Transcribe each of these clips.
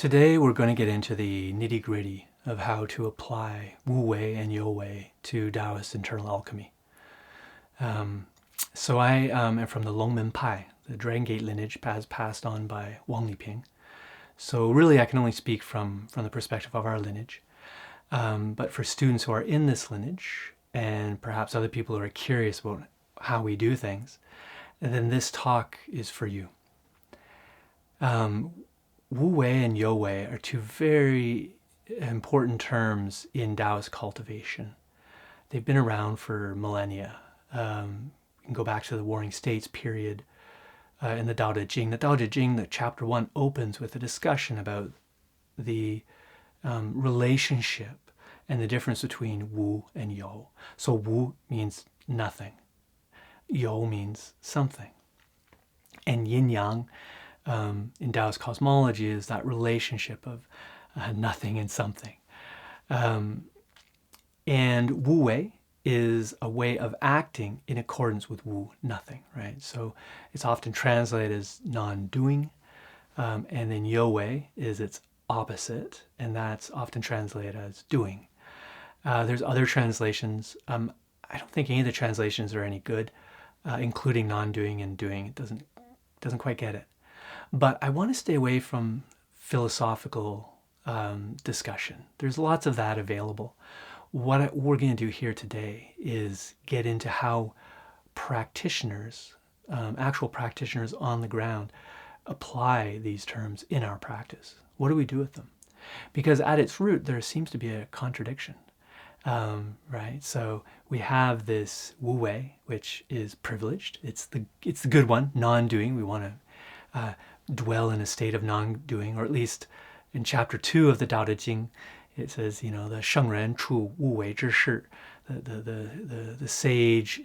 Today we're going to get into the nitty-gritty of how to apply Wuwei and Youwei to Taoist internal alchemy. So I am from the Longmen Pai, the Dragon Gate lineage passed on by Wang Liping. So really I can only speak from the perspective of our lineage. But for students who are in this lineage, and perhaps other people who are curious about how we do things, then this talk is for you. Wuwei and Youwei are two very important terms in Taoist cultivation. They've been around for millennia. You can go back to the Warring States period in the Tao Te Ching. The Tao Te Ching, the chapter 1, opens with a discussion about the relationship and the difference between Wu and You. So Wu means nothing. You means something. And yin-yang in Taoist cosmology is that relationship of nothing and something. And Wuwei is a way of acting in accordance with Wu, nothing, right? So it's often translated as non-doing, and then Youwei is its opposite, and that's often translated as doing. There's other translations. I don't think any of the translations are any good, including non-doing and doing. It doesn't quite get it. But I want to stay away from philosophical discussion. There's lots of that available. What we're going to do here today is get into how practitioners, actual practitioners on the ground, apply these terms in our practice. What do we do with them? Because at its root, there seems to be a contradiction, right? So we have this Wuwei, which is privileged. It's the good one, non-doing. We want to dwell in a state of non-doing, or at least in chapter 2 of the Tao Te Ching, it says, the Shengren Chu Wuwei Zhi Shi, the sage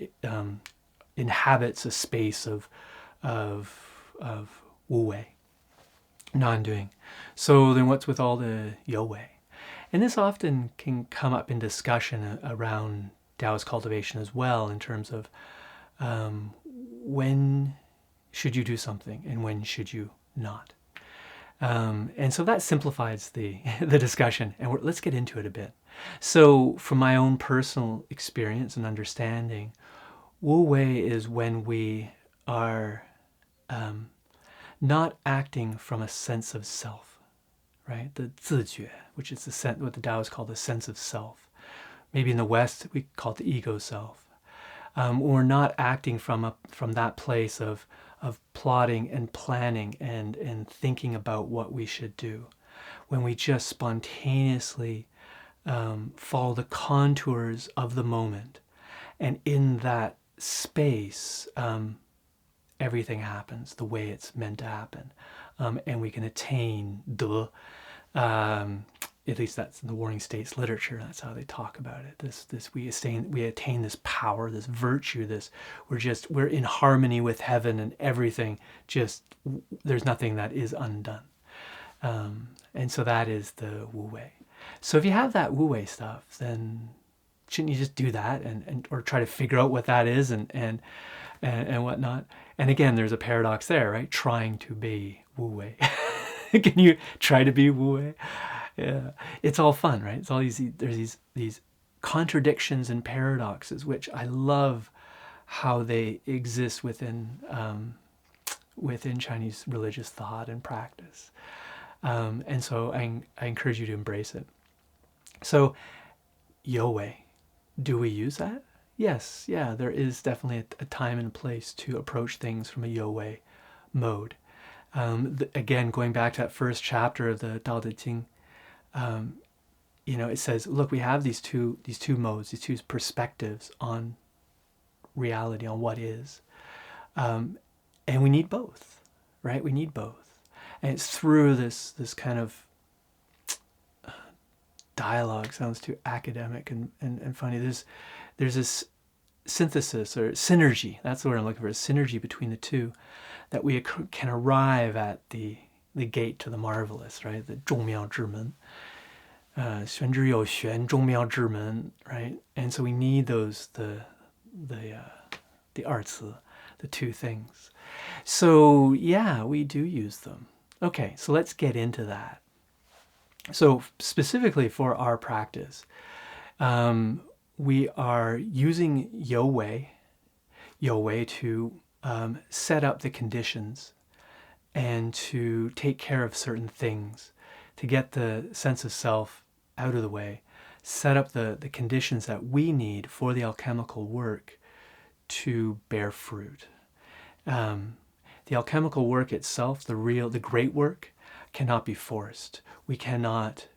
inhabits a space of Wuwei, non-doing. So then what's with all the Youwei? And this often can come up in discussion around Taoist cultivation as well, in terms of when should you do something and when should you not. And so that simplifies the discussion, and let's get into it a bit. So from my own personal experience and understanding, Wu Wei is when we are not acting from a sense of self, right? The 自觉, which is what the Taoists call the sense of self. Maybe in the West we call it the ego self. We're not acting from that place of plotting and planning and thinking about what we should do. When we just spontaneously follow the contours of the moment, and in that space, everything happens the way it's meant to happen, and we can attain De. At least that's in the Warring States literature. That's how they talk about it. We attain this power, this virtue. We're in harmony with heaven, and everything. There's nothing that is undone. And so that is the Wu Wei. So if you have that Wu Wei stuff, then shouldn't you just do that or try to figure out what that is and whatnot? And again, there's a paradox there, right? Trying to be Wu Wei. Can you try to be Wu Wei? Yeah, it's all fun, right? It's all there's these contradictions and paradoxes, which I love how they exist within Chinese religious thought and practice. And so I encourage you to embrace it. So, Youwei, do we use that? Yes, yeah, there is definitely a time and a place to approach things from a Youwei mode. Again, going back to that first chapter of the Tao Te Ching, it says, look, we have these two modes, these two perspectives on reality, on what is, and we need both, right? We need both, and it's through this kind of dialogue. Sounds too academic and funny. There's this synthesis or synergy. That's the word I'm looking for. A synergy between the two, that we can arrive at the gate to the marvelous, right? The 众妙之门. 玄之又玄，众妙之门, right? And so we need those the arts, the two things. So yeah, we do use them. Okay, so let's get into that. So specifically for our practice, we are using Youwei to set up the conditions and to take care of certain things, to get the sense of self out of the way, set up the conditions that we need for the alchemical work to bear fruit. The alchemical work itself, the great work, cannot be forced. We can't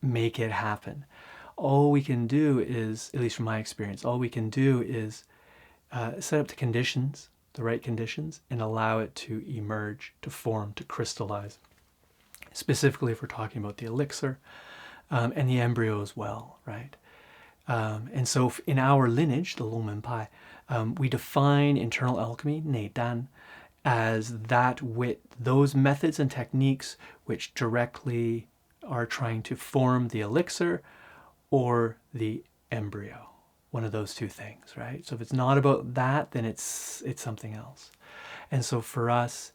make it happen. All we can do is, at least from my experience, all we can do is set up the conditions, the right conditions, and allow it to emerge, to form, to crystallize. Specifically, if we're talking about the elixir and the embryo as well, right? And so in our lineage, the Longmen Pai, we define internal alchemy, 内丹, as those methods and techniques which directly are trying to form the elixir or the embryo. One of those two things, right? So if it's not about that, then it's something else. And so for us,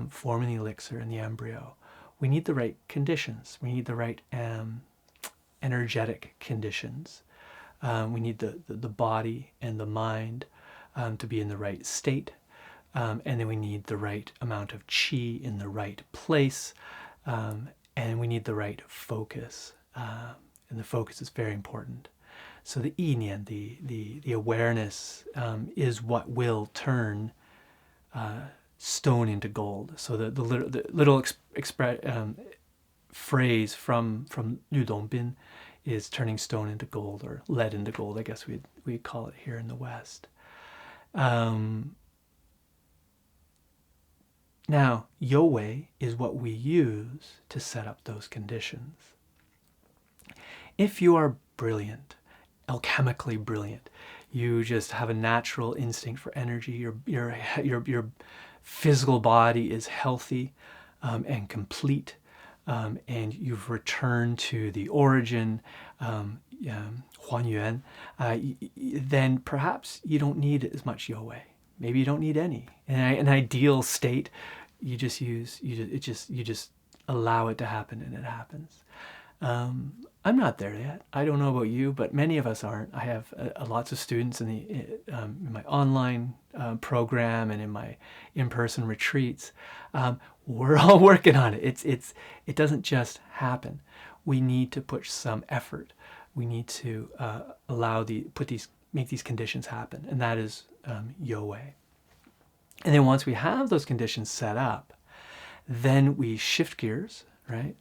forming the elixir and the embryo, we need the right conditions. We need the right energetic conditions. We need the body and the mind to be in the right state. And then we need the right amount of qi in the right place. And we need the right focus. And the focus is very important. So the yinian, the awareness, is what will turn stone into gold. So the little phrase from Yu Dongbin is turning stone into gold, or lead into gold, I guess we'd call it here in the West. Now, Youwei is what we use to set up those conditions. If you are brilliant, alchemically brilliant, you just have a natural instinct for energy, your physical body is healthy and complete, and you've returned to the origin, Huan Yuan, then perhaps you don't need as much Youwei. Maybe you don't need any. In an ideal state, you just allow it to happen, and it happens. I'm not there yet. I don't know about you, but many of us aren't. I have lots of students in my online program and in my in-person retreats. We're all working on it. It doesn't just happen. We need to put some effort. We need to make these conditions happen, and that is Youwei. And then once we have those conditions set up, then we shift gears, right?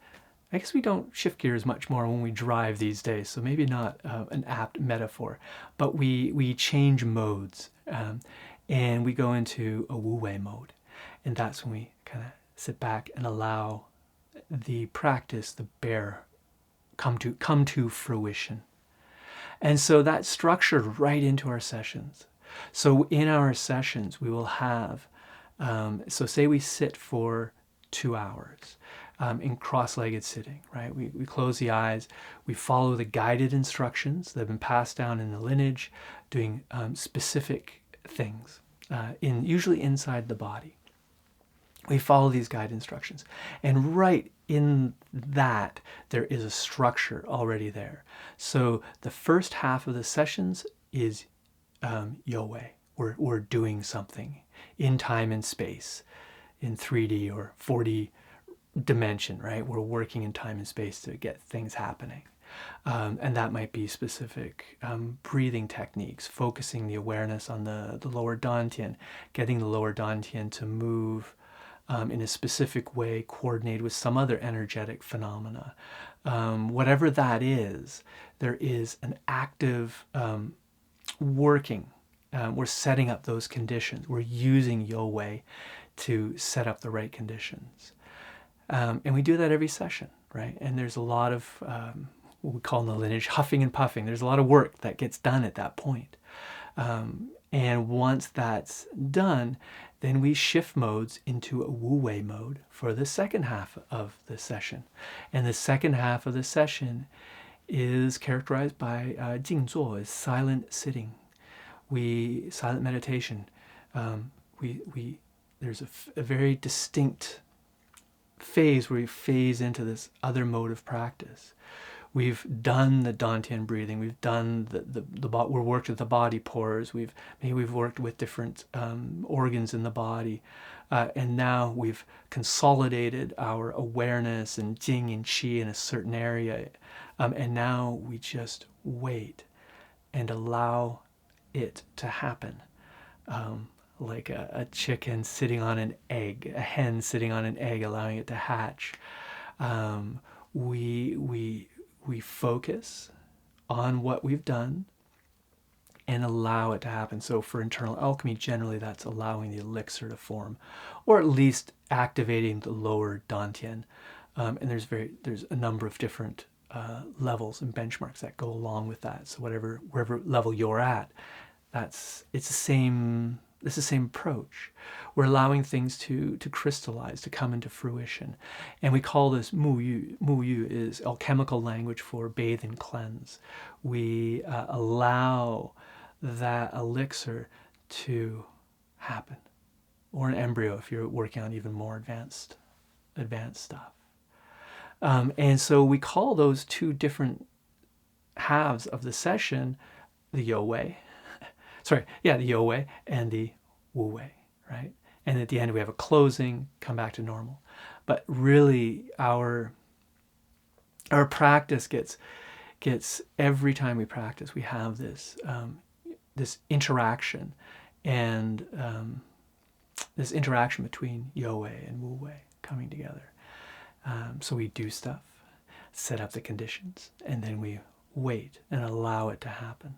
I guess we don't shift gears much more when we drive these days, so maybe not an apt metaphor, but we change modes, and we go into a Wuwei mode, and that's when we kind of sit back and allow the practice, the bear, come to fruition. And so that's structured right into our sessions. So in our sessions, we will have, so say we sit for 2 hours in cross-legged sitting, right? We close the eyes, we follow the guided instructions that have been passed down in the lineage, doing specific things, usually inside the body. We follow these guide instructions. And right in that, there is a structure already there. So the first half of the sessions is Youwei. We're doing something in time and space, in 3D or 4D dimension, right? We're working in time and space to get things happening. And that might be specific breathing techniques, focusing the awareness on the lower dantian, getting the lower dantian to move in a specific way, coordinated with some other energetic phenomena. Whatever that is, there is an active working. We're setting up those conditions. We're using Youwei to set up the right conditions. And we do that every session, right? And there's a lot of, what we call in the lineage, huffing and puffing. There's a lot of work that gets done at that point. And once that's done, then we shift modes into a Wuwei mode for the second half of the session. And the second half of the session is characterized by Jingzuo, is silent sitting. Silent meditation. There's a very distinct phase where we phase into this other mode of practice. We've done the Dantian breathing. We've done we're worked with the body pores. We've worked with different organs in the body, and now we've consolidated our awareness and Jing and Qi in a certain area, and now we just wait and allow it to happen, like a chicken sitting on an egg, a hen sitting on an egg, allowing it to hatch. We focus on what we've done and allow it to happen. So for internal alchemy, generally that's allowing the elixir to form, or at least activating the lower Dantian. And there's a number of different levels and benchmarks that go along with that. So wherever level you're at, it's the same approach. We're allowing things to crystallize, to come into fruition. And we call this Mu Yu. Mu Yu is alchemical language for bathe and cleanse. We allow that elixir to happen, or an embryo if you're working on even more advanced stuff. And so we call those two different halves of the session the Youwei. The Youwei and the Wuwei, right? And at the end we have a closing, come back to normal. But really our practice gets every time we practice, we have this interaction, and this interaction between Youwei and Wuwei coming together. So we do stuff, set up the conditions, and then we wait and allow it to happen.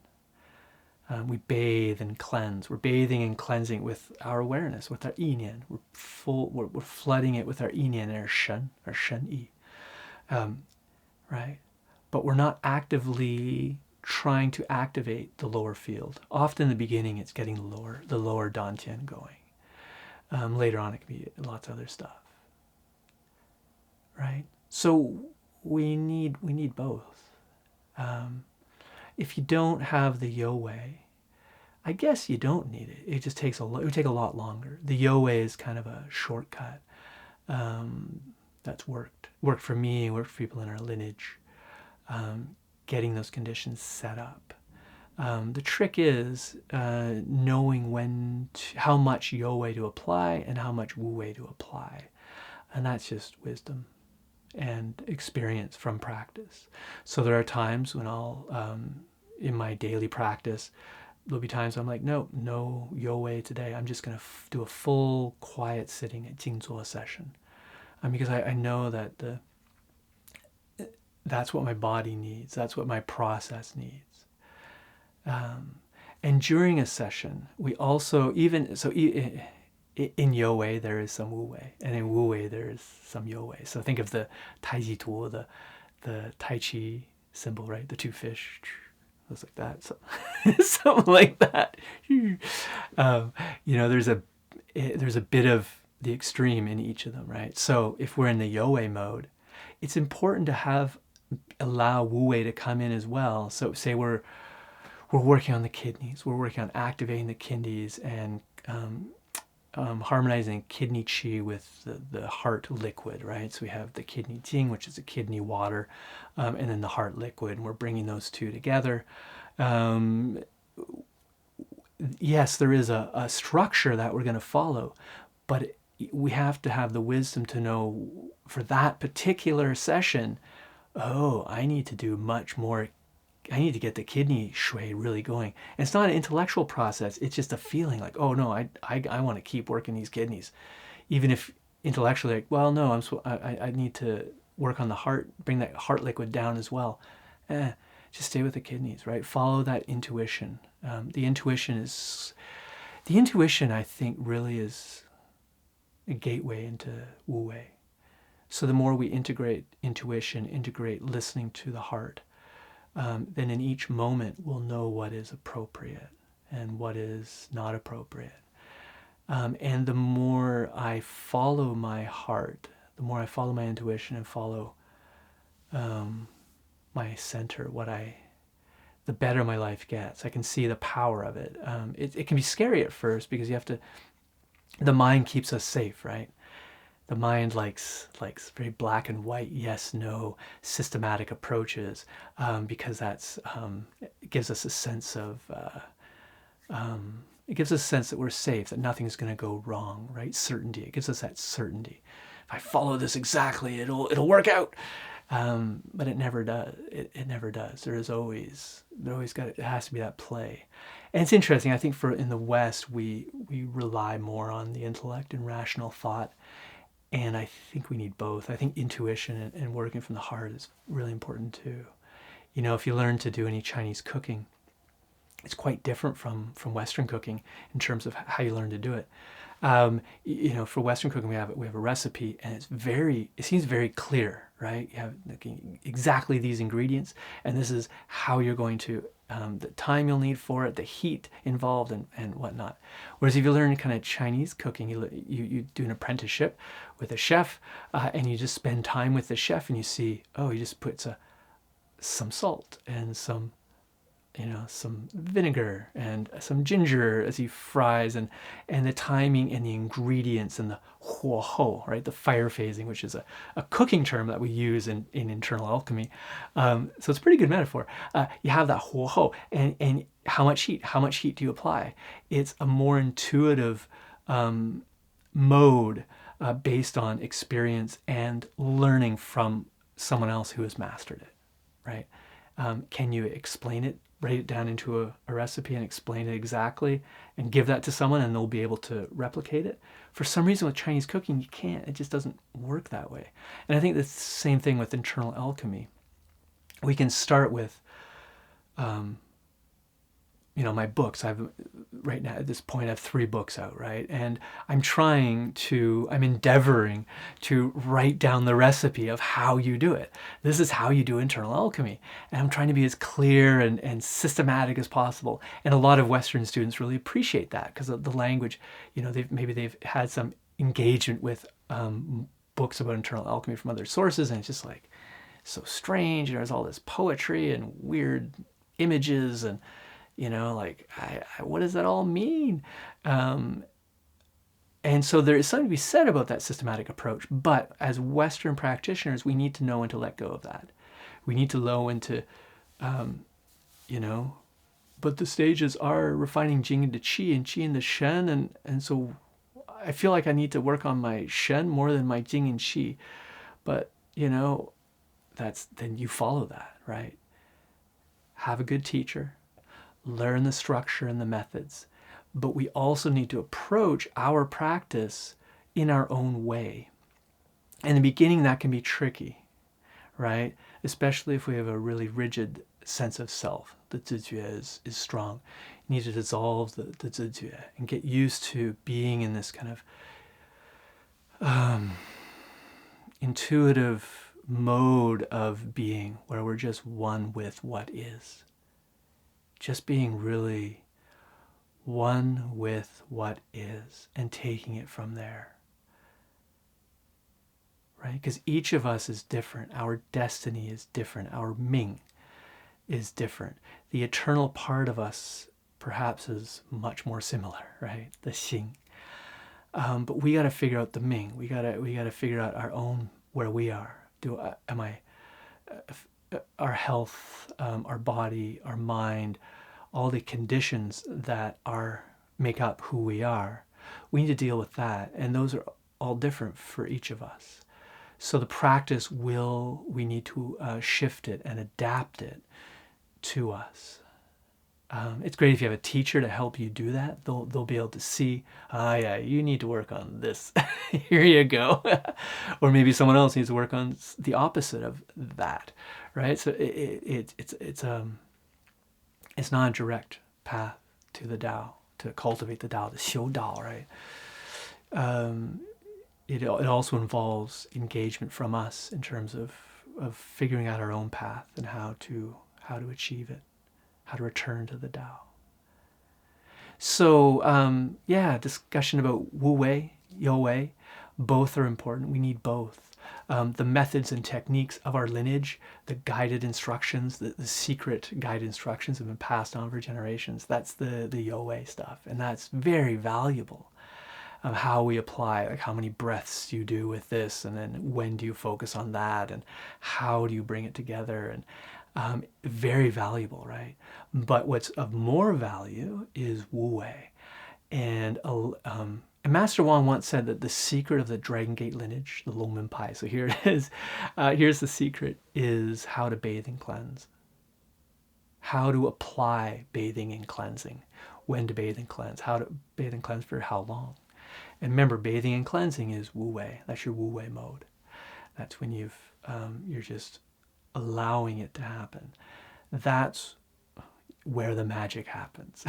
We bathe and cleanse. We're bathing and cleansing with our awareness, with our Yinyan. We're flooding it with our Yinyan, our Shen Yi, right? But we're not actively trying to activate the lower field. Often in the beginning, it's getting the lower Dantian going. Later on, it can be lots of other stuff, right? So we need both. If you don't have the Youwei, I guess you don't need it. It just takes it would take a lot longer. The Youwei is kind of a shortcut. That's worked for me, worked for people in our lineage, getting those conditions set up. The trick is knowing how much Youwei to apply and how much Wuwei to apply. And that's just wisdom and experience from practice. So there are times when I'll, in my daily practice, there'll be times I'm like, no Youwei today. I'm just going to do a full quiet sitting at Jingzuo session. Because I know that that's what my body needs. That's what my process needs. And during a session, we also, in Youwei there is some Wuwei, and in Wuwei there is some Youwei. So think of the Taiji tool, the Tai Chi symbol, right? The two fish, looks like that. So something like that. There's a bit of the extreme in each of them, right? So if we're in the Youwei mode, it's important to allow Wuwei to come in as well. So say we're working on the kidneys, we're working on activating the kidneys and harmonizing kidney qi with the heart liquid, right? So we have the kidney jing, which is the kidney water, and then the heart liquid, and we're bringing those two together. Yes, there is a structure that we're going to follow, but we have to have the wisdom to know for that particular session, I need to do much more. I need to get the kidney shui really going. And it's not an intellectual process. It's just a feeling like, oh no, I want to keep working these kidneys. Even if intellectually, like, well, no, I need to work on the heart, bring that heart liquid down as well. Just stay with the kidneys, right? Follow that intuition. The intuition, I think, really is a gateway into Wuwei. So the more we integrate intuition, integrate listening to the heart, then in each moment we'll know what is appropriate and what is not appropriate. And the more I follow my heart, the more I follow my intuition and follow my center, the better my life gets. I can see the power of it. It can be scary at first because the mind keeps us safe, right? The mind likes very black and white, yes, no, systematic approaches, because it gives us a sense of it gives us a sense that we're safe, that nothing's going to go wrong, right? Certainty. It gives us that certainty. If I follow this exactly, it'll work out. But it never does. It never does. It has to be that play. And it's interesting. I think in the West we rely more on the intellect and rational thought, and I think we need both. I think intuition and working from the heart is really important too. If you learn to do any Chinese cooking, it's quite different from Western cooking in terms of how you learn to do it. For Western cooking, we have a recipe, and it seems very clear, right? You have exactly these ingredients, and this is how you're going to, the time you'll need for it, the heat involved, and whatnot. Whereas if you learn kind of Chinese cooking, you do an apprenticeship with a chef, and you just spend time with the chef, and you see, he just puts some salt and some vinegar and some ginger as he fries, and the timing and the ingredients and the huo ho, right? The fire phasing, which is a cooking term that we use in internal alchemy. So it's a pretty good metaphor. You have that huo ho, and how much heat do you apply? It's a more intuitive mode based on experience and learning from someone else who has mastered it, right? Can you explain it? Write it down into a recipe and explain it exactly and give that to someone, and they'll be able to replicate it. For some reason with Chinese cooking, you can't. It just doesn't work that way. And I think the same thing with internal alchemy. We can start with my books. Right now at this point I have 3 books out, right? And I'm endeavoring to write down the recipe of how you do it. This is how you do internal alchemy. And I'm trying to be as clear and systematic as possible. And a lot of Western students really appreciate that because of the language. They've had some engagement with books about internal alchemy from other sources, and it's just like so strange. There's all this poetry and weird images, and what does that all mean? And so there is something to be said about that systematic approach. But as Western practitioners, we need to know when to let go of that. We need to know when to, but the stages are refining Jing into Qi and Qi into Shen. And so I feel like I need to work on my Shen more than my Jing and Qi. But, then you follow that, right? Have a good teacher. Learn the structure and the methods, but we also need to approach our practice in our own way. In the beginning, that can be tricky, right? Especially if we have a really rigid sense of self. The zizue is strong. You need to dissolve the zizue and get used to being in this kind of intuitive mode of being where we're just one with what is. Just being really one with what is and taking it from there, right? Because each of us is different. Our destiny is different. Our Ming is different. The eternal part of us perhaps is much more similar, right? The Xing. But we got to figure out the Ming. We got to figure out our own, where we are. Our health, our body, our mind, all the conditions that make up who we are. We need to deal with that, and those are all different for each of us. So the practice we need to shift it and adapt it to us. It's great if you have a teacher to help you do that. They'll be able to see, yeah, you need to work on this. Here you go. Or maybe someone else needs to work on the opposite of that, right? So it's not a direct path to the Tao, to cultivate the Tao, the Xiu Dao, right? It also involves engagement from us in terms of figuring out our own path and how to achieve it, how to return to the Tao. So, discussion about Wuwei, Youwei, both are important. We need both. The methods and techniques of our lineage, the guided instructions, the secret guided instructions have been passed on for generations. That's the Youwei stuff, and that's very valuable. how we apply, like how many breaths you do with this, and then when do you focus on that, and how do you bring it together, and very valuable, right? But what's of more value is Wuwei. And Master Wang once said that the secret of the Dragon Gate lineage, the Longmen Pai, so here it is, here's the secret, is how to bathe and cleanse. How to apply bathing and cleansing. When to bathe and cleanse. How to bathe and cleanse for how long. And remember, bathing and cleansing is Wuwei. That's your Wuwei mode. That's when you're just allowing it to happen. That's where the magic happens.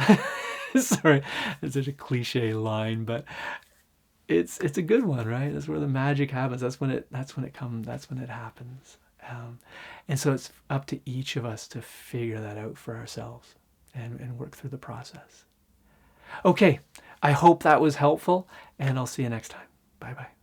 Sorry, it's such a cliche line, but it's a good one, right? That's where the magic happens. That's when it comes. That's when it happens. And so it's up to each of us to figure that out for ourselves and work through the process. Okay, I hope that was helpful, and I'll see you next time. Bye bye.